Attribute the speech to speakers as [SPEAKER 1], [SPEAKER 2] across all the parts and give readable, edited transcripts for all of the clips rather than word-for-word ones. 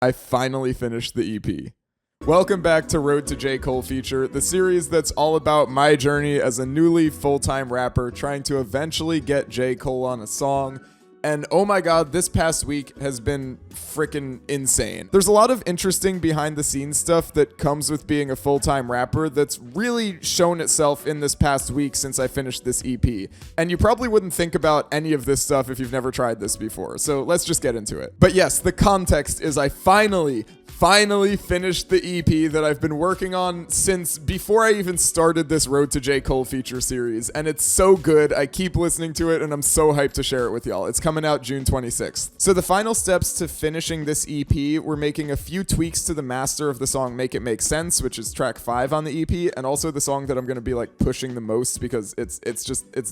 [SPEAKER 1] I finally finished the EP. Welcome back to Road to J. Cole Feature, the series that's all about my journey as a newly full-time rapper trying to eventually get J. Cole on a song. And oh my god, this past week has been freaking insane. There's a lot of interesting behind-the-scenes stuff that comes with being a full-time rapper that's really shown itself in this past week since I finished this EP. And you probably wouldn't think about any of this stuff if you've never tried this before, so let's just get into it. But yes, the context is I finally finished the EP that I've been working on since before I even started this Road to J. Cole Feature series, and it's so good. I keep listening to it, and I'm so hyped to share it with y'all. It's coming out June 26th. So the final steps to finishing this EP were making a few tweaks to the master of the song Make It Make Sense, which is track 5 on the EP, and also the song that I'm going to be like pushing the most because it's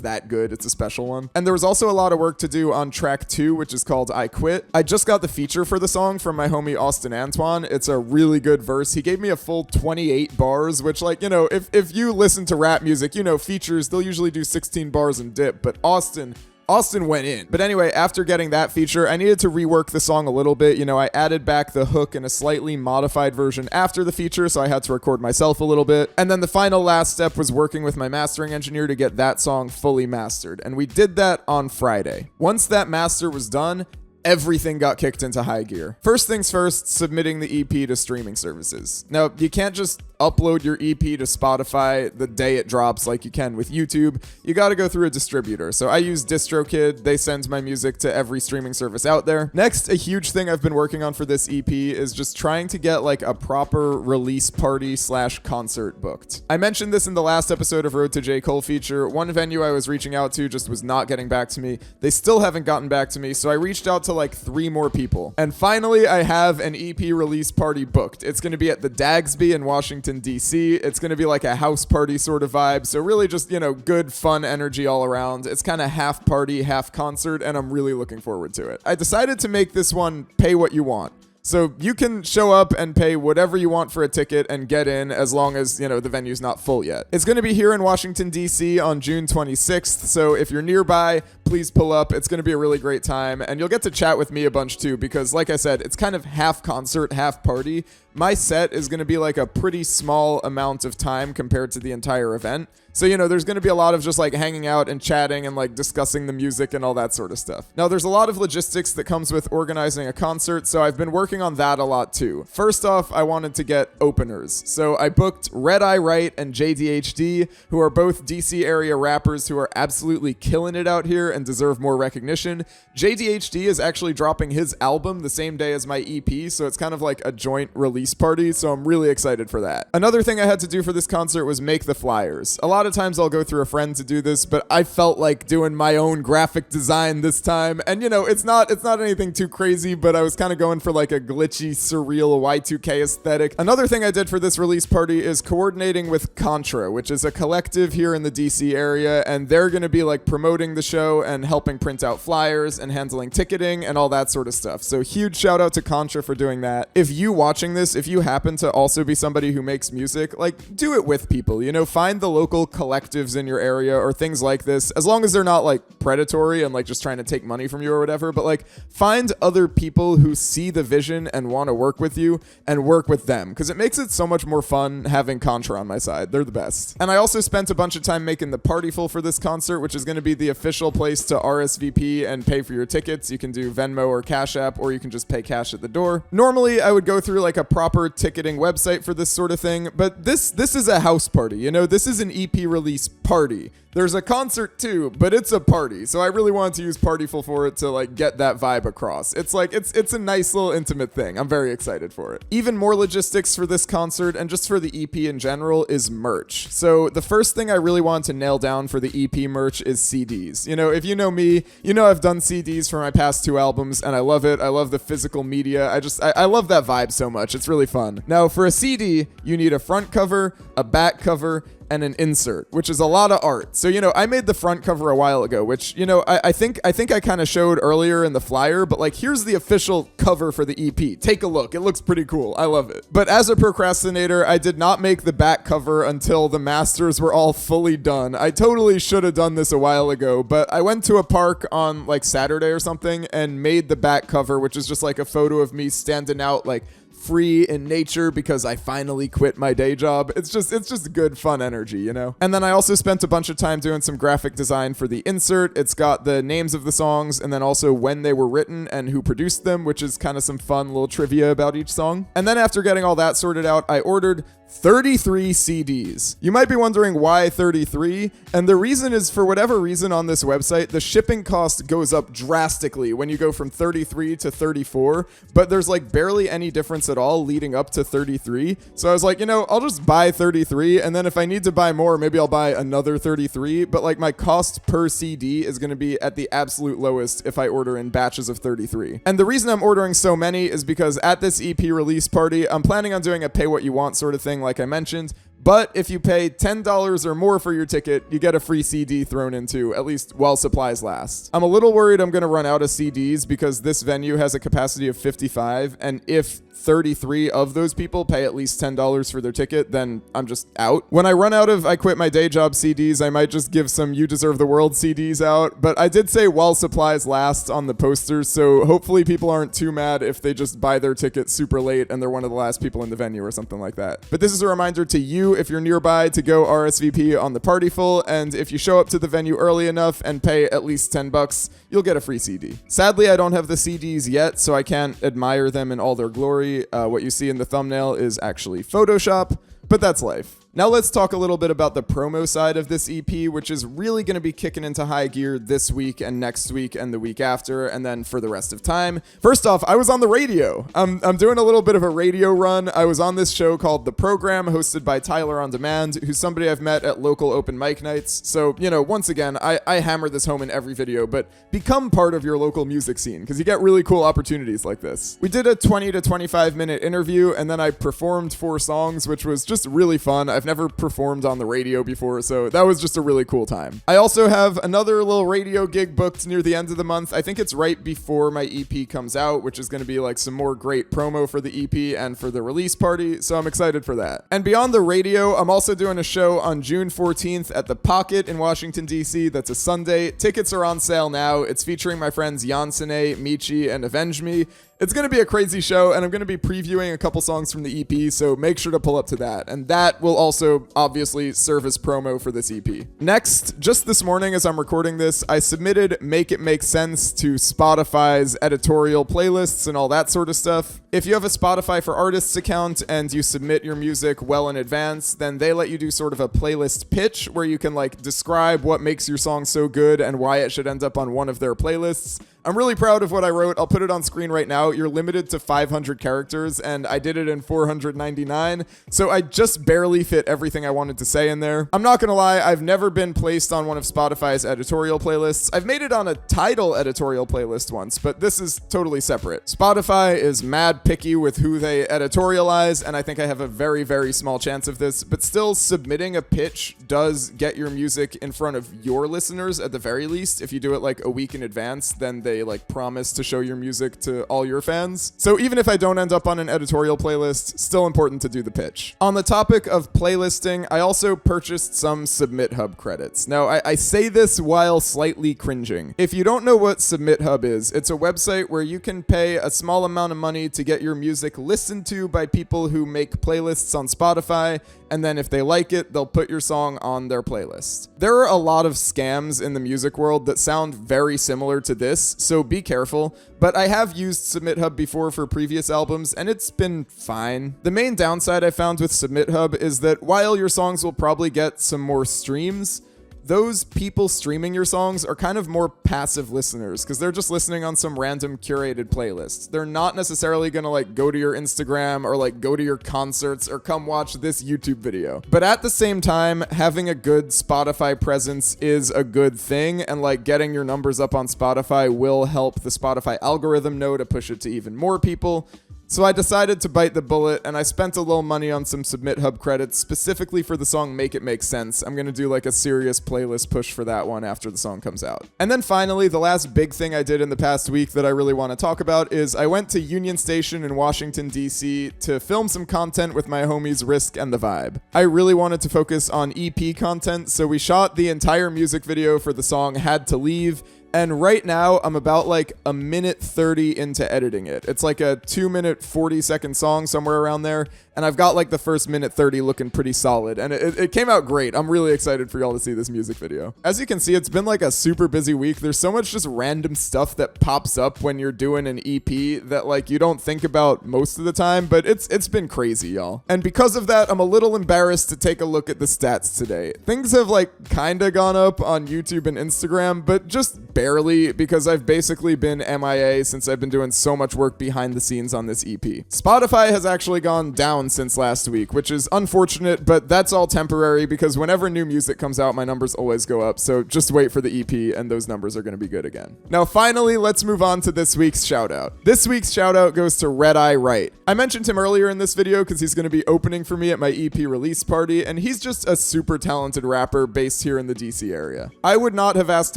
[SPEAKER 1] that good. It's a special one. And there was also a lot of work to do on track 2, which is called I Quit. I just got the feature for the song from my homie Austin Antoine. It's a really good verse. He gave me a full 28 bars, which, like, you know, if you listen to rap music, you know, features, they'll usually do 16 bars and dip, but Austin went in. But anyway, after getting that feature, I needed to rework the song a little bit. You know, I added back the hook in a slightly modified version after the feature, so I had to record myself a little bit. And then the final last step was working with my mastering engineer to get that song fully mastered. And we did that on Friday. Once that master was done, everything got kicked into high gear. First things first, submitting the EP to streaming services. Now, you can't just upload your EP to Spotify the day it drops like you can with YouTube. You got to go through a distributor. So I use DistroKid. They send my music to every streaming service out there. Next, a huge thing I've been working on for this EP is just trying to get like a proper release party / concert booked. I mentioned this in the last episode of Road to J. Cole Feature. One venue I was reaching out to just was not getting back to me. They still haven't gotten back to me, so I reached out to like 3 more people. And finally, I have an EP release party booked. It's going to be at the Dagsby in Washington, D.C. It's going to be like a house party sort of vibe. So really just, you know, good, fun energy all around. It's kind of half party, half concert, and I'm really looking forward to it. I decided to make this one pay what you want. So you can show up and pay whatever you want for a ticket and get in as long as, you know, the venue's not full yet. It's going to be here in Washington, D.C. on June 26th. So if you're nearby, please pull up. It's going to be a really great time. And you'll get to chat with me a bunch too, because like I said, it's kind of half concert, half party. My set is going to be like a pretty small amount of time compared to the entire event. So, you know, there's going to be a lot of just like hanging out and chatting and like discussing the music and all that sort of stuff. Now, there's a lot of logistics that comes with organizing a concert, so I've been working on that a lot too. First off, I wanted to get openers. So I booked Red Eye Right and JDHD, who are both DC area rappers who are absolutely killing it out here and deserve more recognition. JDHD is actually dropping his album the same day as my EP, so it's kind of like a joint release party, so I'm really excited for that. Another thing I had to do for this concert was make the flyers. A lot of times I'll go through a friend to do this, but I felt like doing my own graphic design this time. And you know, it's not anything too crazy, but I was kind of going for like a glitchy, surreal Y2K aesthetic. Another thing I did for this release party is coordinating with Contra, which is a collective here in the DC area, and they're going to be like promoting the show and helping print out flyers and handling ticketing and all that sort of stuff. So huge shout out to Contra for doing that. If you watching this, if you happen to also be somebody who makes music, like do it with people, you know, find the local collectives in your area or things like this, as long as they're not like predatory and like just trying to take money from you or whatever, but like find other people who see the vision and want to work with you and work with them, because it makes it so much more fun having Contra on my side. They're the best. And I also spent a bunch of time making the Partyful for this concert, which is going to be the official place to RSVP and pay for your tickets. You can do Venmo or Cash App, or you can just pay cash at the door. Normally I would go through like a proper ticketing website for this sort of thing, but this is a house party, you know, this is an EP release party. There's a concert too, but it's a party. So I really wanted to use Partyful for it to like get that vibe across. It's like, it's a nice little intimate thing. I'm very excited for it. Even more logistics for this concert and just for the EP in general is merch. So the first thing I really want to nail down for the EP merch is CDs. You know, if you know me, you know I've done CDs for my past 2 albums and I love it. I love the physical media. I love that vibe so much. It's really fun. Now for a CD, you need a front cover, a back cover, and an insert, which is a lot of art. So, I made the front cover a while ago, which, I think I kind of showed earlier in the flyer, but like, here's the official cover for the EP. Take a look. It looks pretty cool. I love it. But as a procrastinator, I did not make the back cover until the masters were all fully done. I totally should have done this a while ago, but I went to a park on like Saturday or something and made the back cover, which is just like a photo of me standing out like free in nature because I finally quit my day job. It's just good, fun energy, And then I also spent a bunch of time doing some graphic design for the insert. It's got the names of the songs and then also when they were written and who produced them, which is kind of some fun little trivia about each song. And then after getting all that sorted out, I ordered 33 CDs. You might be wondering why 33, and the reason is for whatever reason on this website, the shipping cost goes up drastically when you go from 33 to 34, but there's like barely any difference at all leading up to 33. So I was like, I'll just buy 33, and then if I need to buy more, maybe I'll buy another 33, but like my cost per CD is going to be at the absolute lowest if I order in batches of 33. And the reason I'm ordering so many is because at this EP release party, I'm planning on doing a pay what you want sort of thing, like I mentioned, but if you pay $10 or more for your ticket, you get a free CD thrown into, at least while supplies last. I'm a little worried I'm going to run out of CDs because this venue has a capacity of 55, and if 33 of those people pay at least $10 for their ticket, then I'm just out. When I run out of I Quit My Day Job CDs, I might just give some You Deserve the World CDs out, but I did say while supplies last on the posters, so hopefully people aren't too mad if they just buy their ticket super late and they're one of the last people in the venue or something like that. But this is a reminder to you, if you're nearby, to go RSVP on the Party Full, and if you show up to the venue early enough and pay at least $10, you'll get a free CD. Sadly, I don't have the CDs yet, so I can't admire them in all their glory. What you see in the thumbnail is actually Photoshop, but that's life. Now let's talk a little bit about the promo side of this EP, which is really going to be kicking into high gear this week and next week and the week after, and then for the rest of time. First off, I was on the radio. I'm doing a little bit of a radio run. I was on this show called The Program, hosted by Tyler on Demand, who's somebody I've met at local open mic nights. So, once again, I hammer this home in every video, but become part of your local music scene, because you get really cool opportunities like this. We did a 20 to 25 minute interview, and then I performed 4 songs, which was just really fun. I've never performed on the radio before, so that was just a really cool time. I also have another little radio gig booked near the end of the month. I think it's right before my EP comes out, which is going to be like some more great promo for the EP and for the release party, so I'm excited for that. And beyond the radio, I'm also doing a show on June 14th at the Pocket in Washington, D.C. That's a Sunday. Tickets are on sale now. It's featuring my friends Yansene, Michi, and Avenge Me. It's going to be a crazy show, and I'm going to be previewing a couple songs from the EP, so make sure to pull up to that. And that will also obviously serve as promo for this EP. Next, just this morning as I'm recording this, I submitted Make It Make Sense to Spotify's editorial playlists and all that sort of stuff. If you have a Spotify for Artists account and you submit your music well in advance, then they let you do sort of a playlist pitch where you can like describe what makes your song so good and why it should end up on one of their playlists. I'm really proud of what I wrote. I'll put it on screen right now. You're limited to 500 characters, and I did it in 499, so I just barely fit everything I wanted to say in there. I'm not gonna lie, I've never been placed on one of Spotify's editorial playlists. I've made it on a Tidal editorial playlist once, but this is totally separate. Spotify is mad picky with who they editorialize, and I think I have a very, very small chance of this, but still, submitting a pitch does get your music in front of your listeners at the very least. If you do it like a week in advance, then they like promise to show your music to all your fans. So even if I don't end up on an editorial playlist, still important to do the pitch. On the topic of playlisting, I also purchased some Submit Hub credits. Now, I say this while slightly cringing. If you don't know what Submit Hub is, it's a website where you can pay a small amount of money to get your music listened to by people who make playlists on Spotify, and then if they like it, they'll put your song on their playlist. There are a lot of scams in the music world that sound very similar to this, so be careful, but I have used Submit Hub before for previous albums, and it's been fine. The main downside I found with Submit Hub is that while your songs will probably get some more streams, those people streaming your songs are kind of more passive listeners because they're just listening on some random curated playlist. They're not necessarily going to like go to your Instagram or like go to your concerts or come watch this YouTube video. But at the same time, having a good Spotify presence is a good thing, and like getting your numbers up on Spotify will help the Spotify algorithm know to push it to even more people. So I decided to bite the bullet, and I spent a little money on some Submit Hub credits specifically for the song Make It Make Sense. I'm gonna do like a serious playlist push for that one after the song comes out. And then finally, the last big thing I did in the past week that I really want to talk about is I went to Union Station in Washington, D.C. to film some content with my homies Risk and The Vibe. I really wanted to focus on EP content, so we shot the entire music video for the song Had to Leave. And right now, I'm about like a minute 30 into editing it. It's like a 2-minute, 40-second song, somewhere around there. And I've got like the first minute 30 looking pretty solid. And it came out great. I'm really excited for y'all to see this music video. As you can see, it's been like a super busy week. There's so much just random stuff that pops up when you're doing an EP that like you don't think about most of the time. But it's been crazy, y'all. And because of that, I'm a little embarrassed to take a look at the stats today. Things have like kind of gone up on YouTube and Instagram, but just barely, because I've basically been MIA since I've been doing so much work behind the scenes on this EP. Spotify has actually gone down since last week, which is unfortunate, but that's all temporary because whenever new music comes out, my numbers always go up. So just wait for the EP and those numbers are going to be good again. Now, finally, let's move on to this week's shout out. This week's shout out goes to Red Eye Wright. I mentioned him earlier in this video because he's going to be opening for me at my EP release party, and he's just a super talented rapper based here in the DC area. I would not have asked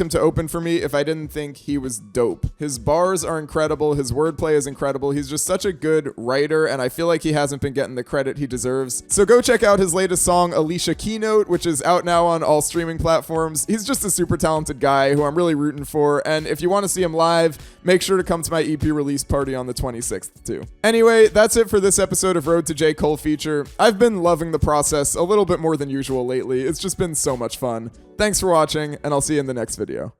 [SPEAKER 1] him to open for me if I didn't think he was dope. His bars are incredible. His wordplay is incredible. He's just such a good writer, and I feel like he hasn't been getting the credit he deserves. So go check out his latest song, Alicia Keynote, which is out now on all streaming platforms. He's just a super talented guy who I'm really rooting for, and if you want to see him live, make sure to come to my EP release party on the 26th too. Anyway, that's it for this episode of Road to J. Cole Feature. I've been loving the process a little bit more than usual lately. It's just been so much fun. Thanks for watching, and I'll see you in the next video.